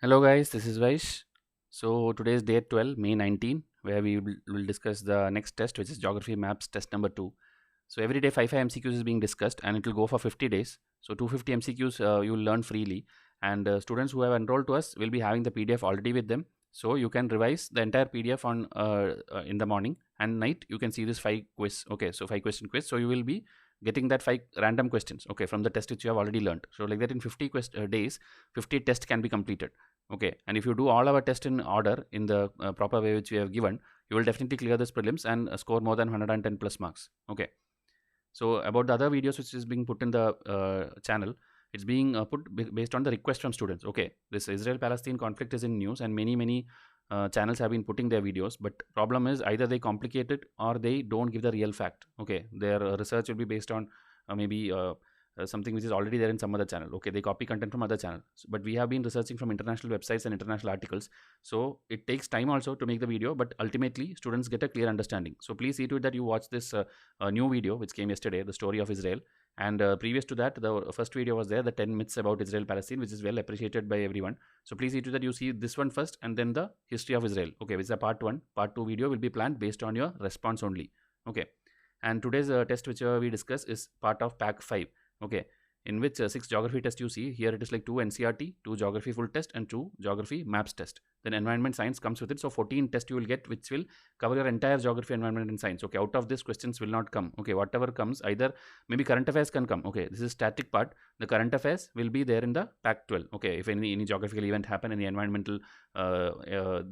Hello guys, this is Vaish. So today is day 12, May 19, where we will discuss the next test, which is Geography Maps test number 2. So every day 5 MCQs is being discussed and it will go for 50 days. So 250 MCQs you will learn freely, and students who have enrolled to us will be having the PDF already with them. So you can revise the entire PDF on in the morning, and night you can see this 5 quiz. Okay, so 5 question quiz. So you will be getting that 5 random questions, okay, from the test which you have already learned. So like that, in 50 days 50 tests can be completed. Okay, and if you do all our tests in order in the proper way which we have given, you will definitely clear this prelims and score more than 110 plus marks. Okay, so about the other videos which is being put in the channel, it's being based on the request from students. Okay, this Israel Palestine conflict is in news, and many channels have been putting their videos, but problem is either they complicate it or they don't give the real fact. Okay, their research will be based on maybe something which is already there in some other channel. Okay, they copy content from other channels, but we have been researching from international websites and international articles, so it takes time also to make the video, but ultimately students get a clear understanding. So please see to it that you watch this new video which came yesterday, the story of Israel, and previous to that, the first video was there, the 10 myths about Israel Palestine, which is well appreciated by everyone. So please see to that you see this one first, and then the history of Israel. Okay, which is a part 1. Part 2 video will be planned based on your response only. Okay, and today's test which we discuss is part of pack 5. Okay, in which 6 geography test you see here. It is like 2 NCRT, 2 geography full test, and 2 geography maps test. Then environment science comes with it, so 14 test you will get, which will cover your entire geography, environment and science. Okay, out of this questions will not come. Okay, whatever comes, either maybe current affairs can come. Okay, this is static part. The current affairs will be there in the pack 12. Okay, if any geographical event happen, any environmental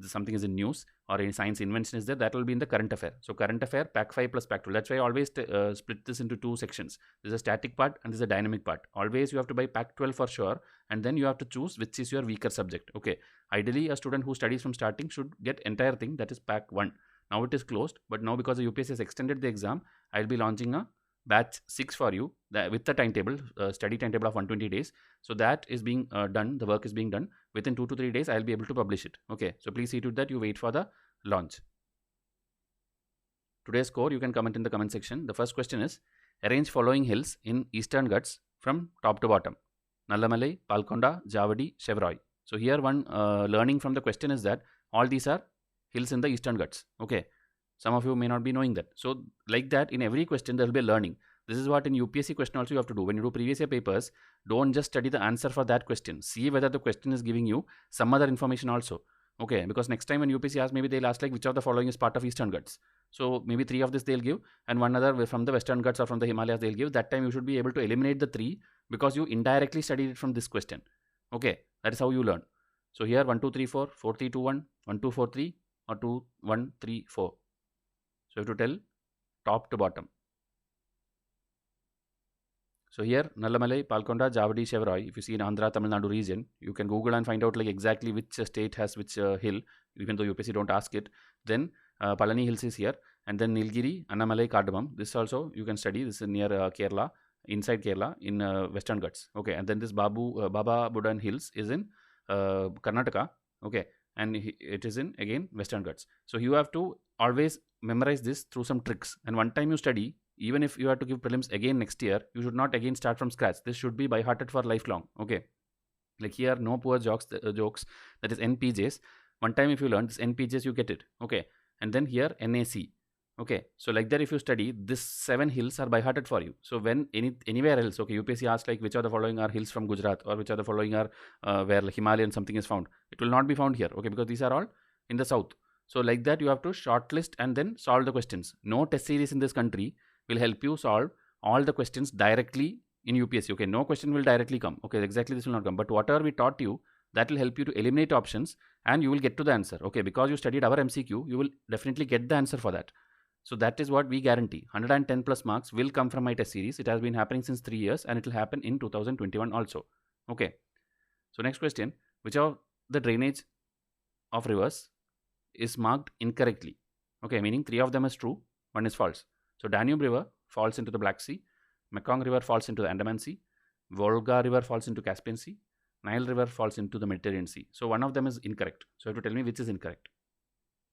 something is in news, or any science invention is there, that will be in the current affair. So current affair pack 5 plus pack 12. That's why I always split this into 2 sections. There's a static part and there's a dynamic part. Always you have to buy pack 12 for sure, and then you have to choose which is your weaker subject. Okay, ideally a student who studies from starting should get entire thing, that is pack 1. Now it is closed, but now because the UPSC has extended the exam, I'll be launching a batch 6 for you, with the timetable, study timetable of 120 days. So that is being done, the work is being done. Within 2 to 3 days I'll be able to publish it. Okay, so please see to that you wait for the launch. Today's score you can comment in the comment section. The first question is, arrange following hills in Eastern Ghats from top to bottom: Nallamalai, Palkonda, Javadi, Chevroy. So here one learning from the question is that all these are hills in the Eastern Ghats. Okay, some of you may not be knowing that. So like that, in every question there will be a learning. This is what in UPSC question also you have to do. When you do previous year papers, don't just study the answer for that question. See whether the question is giving you some other information also. Okay, because next time when UPSC asks, maybe they'll ask like which of the following is part of Eastern Ghats. So maybe 3 of this they'll give, and one other from the Western Ghats or from the Himalayas they'll give. That time you should be able to eliminate the 3 because you indirectly studied it from this question. Okay, that is how you learn. So here 1 2 3 4 4 3 2 1 1 2 4 3 or 2 1 3 4. So you have to tell top to bottom. So here Nallamalai, Palkonda, Javadi, Chevroy. If you see in Andhra, Tamil Nadu region, you can Google and find out like exactly which state has which hill, even though UPSC don't ask it. Then Palani Hills is here, and then Nilgiri, Annamalai, Cardamom. This also you can study. This is near Kerala, inside Kerala in Western Ghats. Okay, and then this Baba Budan Hills is in Karnataka. Okay, and it is in again Western Ghats. So you have to always memorize this through some tricks, and one time you study, even if you have to give prelims again next year, you should not again start from scratch. This should be by hearted for lifelong. Okay, like here no poor jokes, that is NPJs. One time if you learn this NPJs, you get it. Okay, and then here NAC. Okay, so like that, if you study, this 7 hills are by hearted for you. So when anywhere else, okay, UPSC asks like which of the following are hills from Gujarat, or which of the following are where like Himalayan something is found, it will not be found here. Okay, because these are all in the south. So like that, you have to shortlist and then solve the questions. No test series in this country will help you solve all the questions directly in UPSC. Okay, no question will directly come. Okay, exactly, this will not come. But whatever we taught you, that will help you to eliminate options, and you will get to the answer. Okay, because you studied our MCQ, you will definitely get the answer for that. So that is what we guarantee. 110 plus marks will come from my test series. It has been happening since 3 years, and it will happen in 2021 also. Okay. So next question, which of the drainage of rivers is marked incorrectly? Okay, meaning 3 of them is true, 1 is false. So Danube River falls into the Black Sea, Mekong River falls into the Andaman Sea, Volga River falls into Caspian Sea, Nile River falls into the Mediterranean Sea. So one of them is incorrect. So you have to tell me which is incorrect.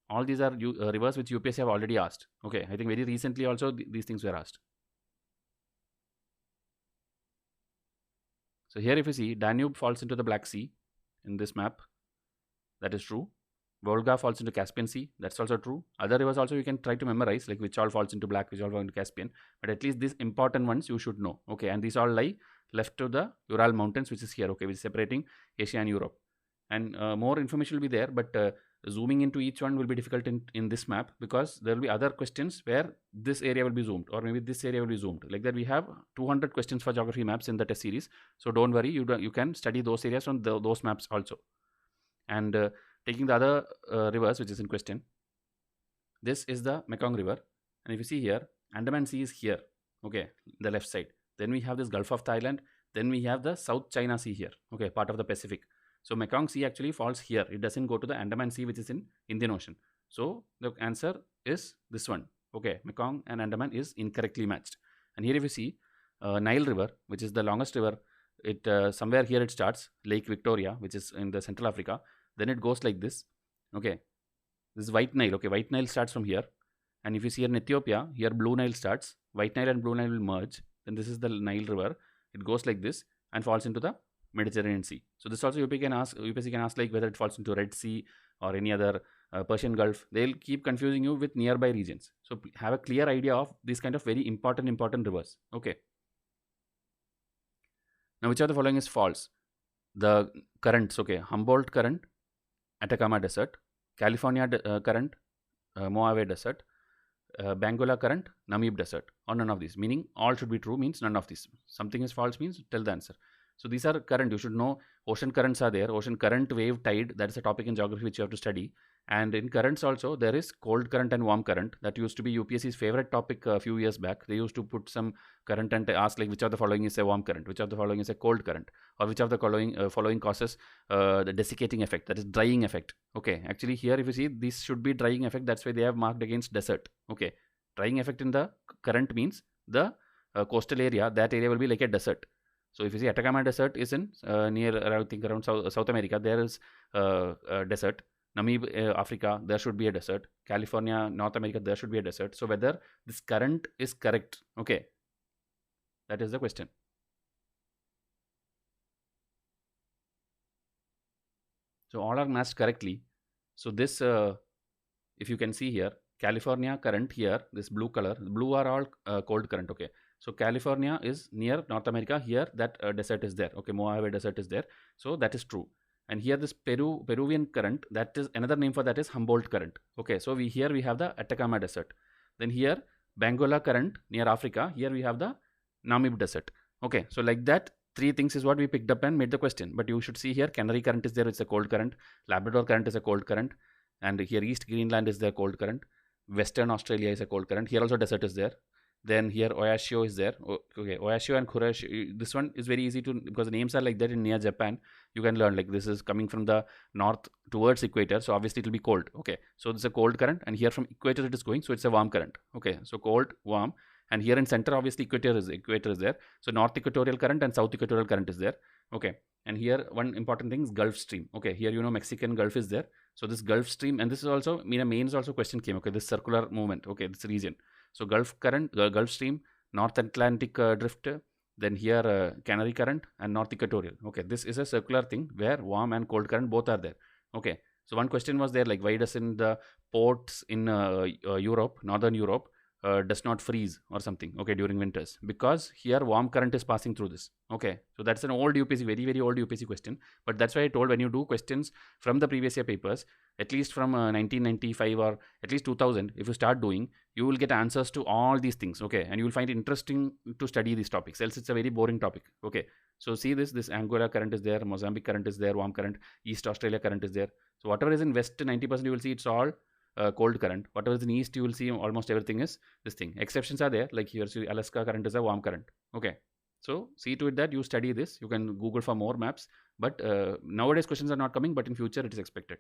All these are rivers which UPSC have already asked. Okay, I think very recently also these things were asked. So here if you see, Danube falls into the Black Sea in this map. That is true. Volga falls into Caspian Sea. That's also true. Other rivers also you can try to memorize, like which all falls into Black, which all falls into Caspian. But at least these important ones you should know. Okay, and these all lie left to the Ural Mountains, which is here. Okay, which is separating Asia and Europe. And more information will be there, but zooming into each one will be difficult in this map, because there will be other questions where this area will be zoomed, or maybe this area will be zoomed. Like that, we have 200 questions for geography maps in the test series. So don't worry, you can study those areas on those maps also. And taking the other rivers which is in question, this is the Mekong River, and if you see here, Andaman Sea is here, okay, the left side. Then we have this Gulf of Thailand. Then we have the South China Sea here, okay, part of the Pacific. So Mekong Sea actually falls here. It doesn't go to the Andaman Sea, which is in Indian Ocean. So the answer is this one. Okay, Mekong and Andaman is incorrectly matched. And here if you see, Nile River, which is the longest river, it somewhere here it starts, Lake Victoria, which is in the Central Africa. Then it goes like this. Okay, this is White Nile. Okay, White Nile starts from here. And if you see here in Ethiopia, here Blue Nile starts. White Nile and Blue Nile will merge. Then this is the Nile River. It goes like this and falls into the Mediterranean Sea. So this also UPSC can ask like whether it falls into Red Sea or any other Persian Gulf. They'll keep confusing you with nearby regions. So have a clear idea of these kind of very important rivers. Okay. Now, which of the following is false? The currents, okay, Humboldt Current, Atacama Desert, California Current, Mojave Desert, Benguela Current, Namib Desert, or none of these. Meaning all should be true means none of these. Something is false means tell the answer. So these are current. You should know ocean currents are there. Ocean current, wave, tide. That is a topic in geography which you have to study. And in currents also, there is cold current and warm current. That used to be UPSC's favorite topic a few years back. They used to put some current and ask like which of the following is a warm current, which of the following is a cold current, or which of the following causes the desiccating effect, that is drying effect. Okay, actually here if you see, this should be drying effect. That's why they have marked against desert. Okay, drying effect in the current means the coastal area, that area will be like a desert. So if you see Atacama Desert is in near, I think around South America, there is a desert. Namib, Africa, there should be a desert. California, North America, there should be a desert. So whether this current is correct, okay, that is the question. So all are matched correctly. So this, if you can see here, California current here, this blue color, blue are all cold current, okay. So California is near North America. Here that desert is there. Okay, Mojave Desert is there. So that is true. And here this Peruvian current, that is another name for that is Humboldt current. Okay, so here we have the Atacama Desert. Then here Benguela current near Africa. Here we have the Namib Desert. Okay, so like that, three things is what we picked up and made the question. But you should see here Canary current is there, it's a cold current. Labrador current is a cold current. And here East Greenland is the cold current. Western Australia is a cold current. Here also desert is there. Then here Oyashi is there. Okay, Oyashi and Kuroshio. This one is very easy to, because the names are like that in near Japan. You can learn like this is coming from the north towards equator. So obviously it will be cold. Okay, so this is a cold current, and here from equator it is going. So it's a warm current. Okay, so cold, warm, and here in center obviously equator is there. So north equatorial current and south equatorial current is there. Okay, and here one important thing is Gulf Stream. Okay, here you know Mexican Gulf is there. So this Gulf Stream, and this is also mains also question came. Okay, this circular movement. Okay, this region. So Gulf current, Gulf Stream, North Atlantic drift, then here Canary current and North Equatorial. Okay, this is a circular thing where warm and cold current both are there. Okay, so one question was there like why doesn't the ports in Europe, Northern Europe, does not freeze or something, okay, during winters? Because here warm current is passing through this. Okay, so that's an old UPSC, very old UPSC question. But that's why I told when you do questions from the previous year papers, at least from 1995 or at least 2000, if you start doing, you will get answers to all these things. Okay, and you will find it interesting to study these topics, else it's a very boring topic. Okay, so see this Angola current is there, Mozambique current is there, warm current, East Australia current is there. So whatever is in west, 90% you will see it's all cold current. Whatever is in east, you will see almost everything is this thing. Exceptions are there, like here Alaska current is a warm current. Okay, so see to it that you study this. You can Google for more maps, but nowadays questions are not coming, but in future it is expected.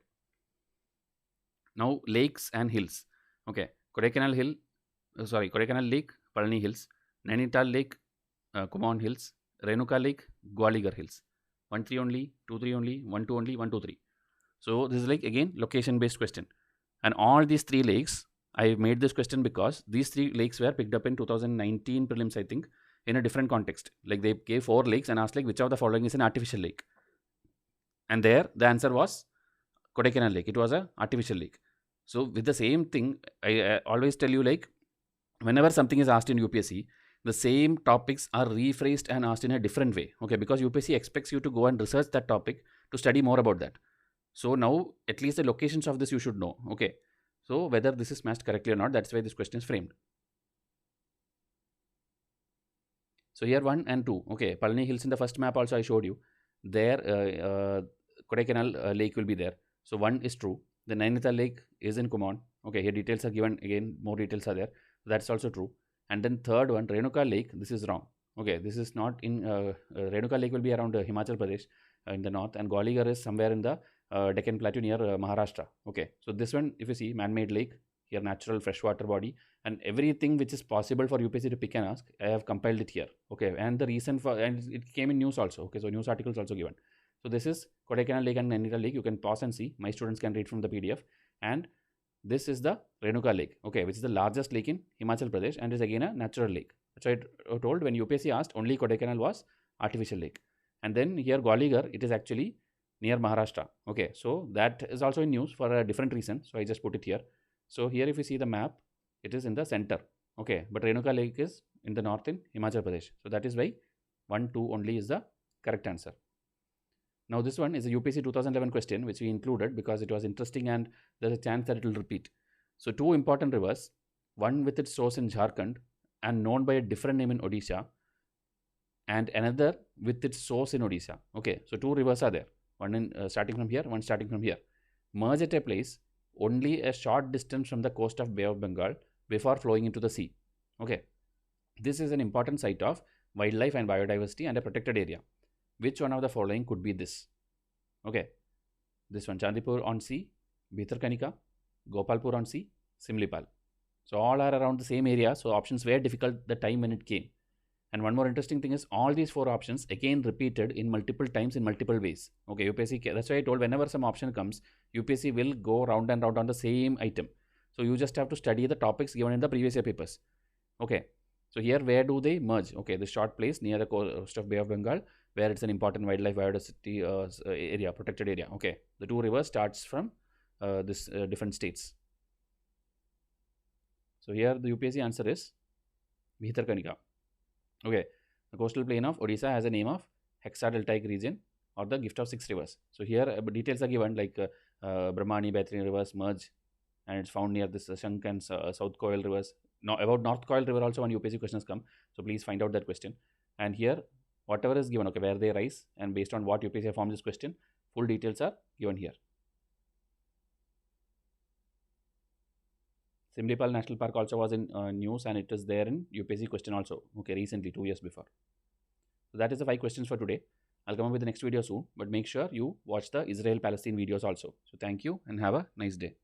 Now lakes and hills. Okay, Kodaikanal Lake, Palani Hills, Nainital Lake, Kumaon Hills, Renuka Lake, Gwaligar Hills. 1 3 only, 2 3 only, 1 2 only, 1 2 3. So this is like again location based question. And all these three lakes, I made this question because these three lakes were picked up in 2019 prelims, I think, in a different context. Like they gave 4 lakes and asked like which of the following is an artificial lake. And there the answer was Kodaikanal Lake. It was a artificial lake. So with the same thing, I always tell you, like, whenever something is asked in UPSC, the same topics are rephrased and asked in a different way. Okay, because UPSC expects you to go and research that topic to study more about that. So now at least the locations of this you should know. Okay, so whether this is matched correctly or not, that's why this question is framed. So here 1 and 2. Okay, Palani Hills in the first map also I showed you. There, Kodaikanal Lake will be there. So 1 is true. The Nainital Lake is in Kumon. Okay, here details are given. Again, more details are there. So that's also true. And then third one, Renuka Lake, this is wrong. Okay, this is not in, Renuka Lake will be around Himachal Pradesh in the north, and Gwalior is somewhere in the Deccan Plateau near Maharashtra. Okay, so this one, if you see, man-made lake, here natural freshwater body, and everything which is possible for UPSC to pick and ask, I have compiled it here. Okay, and the reason for, and it came in news also. Okay, so news articles also given. So this is Kodaikanal Lake and Nainital Lake. You can pause and see. My students can read from the PDF. And this is the Renuka Lake, okay, which is the largest lake in Himachal Pradesh and is again a natural lake. That's why I told when UPSC asked, only Kodaikanal was artificial lake. And then here Gwalior, it is actually near Maharashtra. Okay, so that is also in news for a different reason. So I just put it here. So here if you see the map, it is in the center. Okay, but Renuka Lake is in the north in Himachal Pradesh. So that is why 1, 2 only is the correct answer. Now this one is a UPSC 2011 question which we included because it was interesting and there's a chance that it will repeat. So two important rivers, one with its source in Jharkhand and known by a different name in Odisha, and another with its source in Odisha. Okay, so two rivers are there. One in starting from here, one starting from here. Merge at a place only a short distance from the coast of Bay of Bengal before flowing into the sea. Okay, this is an important site of wildlife and biodiversity and a protected area. Which one of the following could be this? Okay, this one, Chandipur on sea, Bhitarkanika, Gopalpur on sea, Simlipal. So all are around the same area. So options were difficult the time when it came. And one more interesting thing is all these four options again repeated in multiple times in multiple ways. Okay, UPSC, that's why I told whenever some option comes, UPSC will go round and round on the same item. So you just have to study the topics given in the previous year papers. Okay, so here where do they merge? Okay, the short place near the coast of Bay of Bengal where it's an important wildlife biodiversity area, protected area. Okay, the two rivers starts from this different states. So here the UPSC answer is Bhitarkanika. Okay, the coastal plain of Odisha has a name of Hexadeltaic region or the gift of 6 rivers. So here details are given like Brahmani, Bethany rivers merge and it's found near this Shank and South Coil rivers. Now about North Coil river also when UPSC questions come. So please find out that question. And here whatever is given, okay, where they rise and based on what UPSC forms this question, full details are given here. Simlipal National Park also was in news and it is there in UPSC question also, okay, recently 2 years before. So that is the 5 questions for today. I'll come up with the next video soon, but make sure you watch the Israel-Palestine videos also. So thank you and have a nice day.